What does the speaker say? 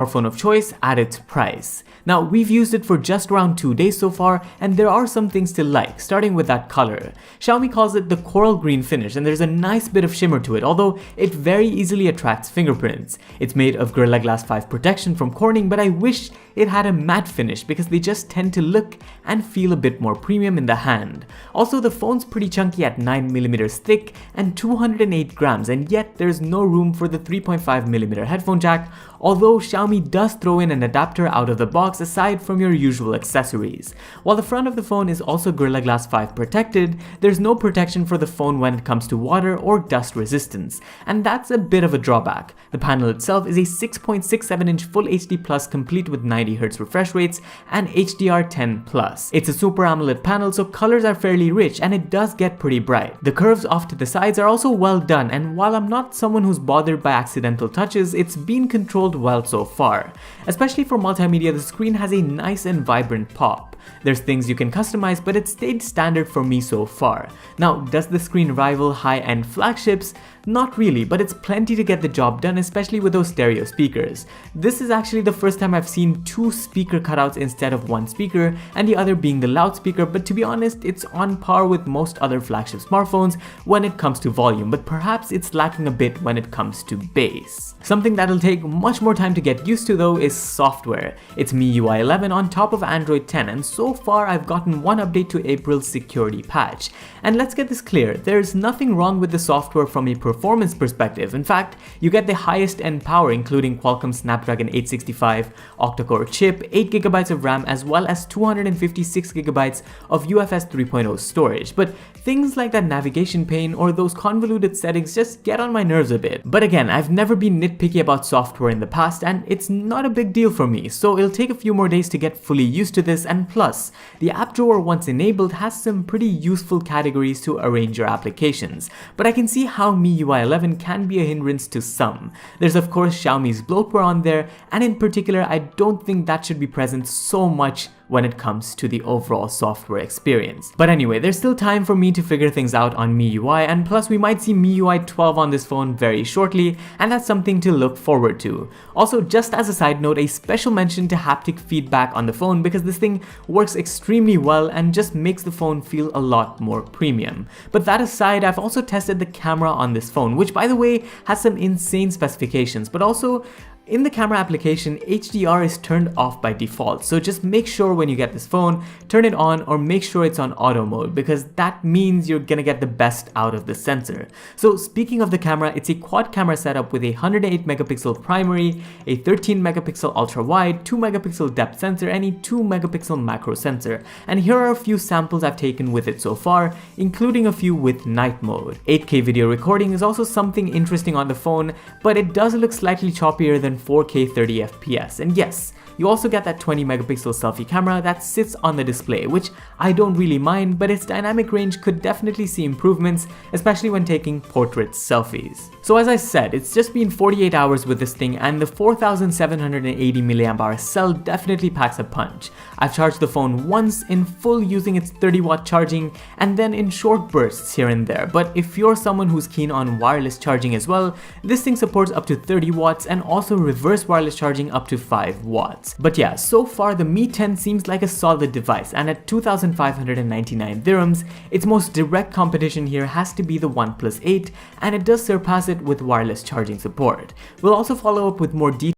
smartphone of choice at its price. Now, we've used it for just around 2 days so far, and there are some things to like, starting with that color. Xiaomi calls it the coral green finish, and there's a nice bit of shimmer to it, although it very easily attracts fingerprints. It's made of Gorilla Glass 5 protection from Corning, but I wish it had a matte finish because they just tend to look and feel a bit more premium in the hand. Also, the phone's pretty chunky at 9mm thick and 208 grams, and yet there's no room for the 3.5mm headphone jack, although Xiaomi does throw in an adapter out of the box aside from your usual accessories. While the front of the phone is also Gorilla Glass 5 protected, there's no protection for the phone when it comes to water or dust resistance, and that's a bit of a drawback. The panel itself is a 6.67-inch Full HD Plus complete with 90Hz refresh rates and HDR10+. It's a Super AMOLED panel, so colors are fairly rich and it does get pretty bright. The curves off to the sides are also well done, and while I'm not someone who's bothered by accidental touches, it's been controlled well so far. Especially for multimedia, the screen has a nice and vibrant pop. There's things you can customize, but it stayed standard for me so far. Now, does the screen rival high-end flagships? Not really, but it's plenty to get the job done, especially with those stereo speakers. This is actually the first time I've seen 2 speaker cutouts instead of 1 speaker, and the other being the loudspeaker, but to be honest, it's on par with most other flagship smartphones when it comes to volume, but perhaps it's lacking a bit when it comes to bass. Something that'll take much more time to get used to though is software. It's MIUI 11 on top of Android 10, and so far I've gotten one update to April's security patch. And let's get this clear, there's nothing wrong with the software from a performance perspective. In fact, you get the highest end power including Qualcomm Snapdragon 865 octa-core chip, 8GB of RAM, as well as 256GB of UFS 3.0 storage. But things like that navigation pane or those convoluted settings just get on my nerves a bit. But again, I've never been nitpicky about software in the past, and it's not a big deal for me, so it'll take a few more days to get fully used to this, and plus, the app drawer once enabled has some pretty useful categories to arrange your applications. But I can see how MIUI 11 can be a hindrance to some. There's of course Xiaomi's bloatware on there, and in particular I don't think that should be present so much when it comes to the overall software experience. But anyway, there's still time for me to figure things out on MIUI, and plus we might see MIUI 12 on this phone very shortly, and that's something to look forward to. Also, just as a side note, a special mention to haptic feedback on the phone because this thing works extremely well and just makes the phone feel a lot more premium. But that aside, I've also tested the camera on this phone, which by the way has some insane specifications, but also in the camera application, HDR is turned off by default, so just make sure when you get this phone, turn it on or make sure it's on auto mode because that means you're gonna get the best out of the sensor. So speaking of the camera, it's a quad camera setup with a 108MP primary, a 13MP ultra wide, 2MP depth sensor, and a 2MP macro sensor. And here are a few samples I've taken with it so far, including a few with night mode. 8K video recording is also something interesting on the phone, but it does look slightly choppier than 4K 30fps, and yes, you also get that 20MP selfie camera that sits on the display, which I don't really mind, but its dynamic range could definitely see improvements, especially when taking portrait selfies. So as I said, it's just been 48 hours with this thing, and the 4780mAh cell definitely packs a punch. I've charged the phone once in full using its 30W charging, and then in short bursts here and there, but if you're someone who's keen on wireless charging as well, this thing supports up to 30W and also reverse wireless charging up to 5W. But yeah, so far the Mi 10 seems like a solid device, and at 2,599 dirhams, its most direct competition here has to be the OnePlus 8, and it does surpass it with wireless charging support. We'll also follow up with more details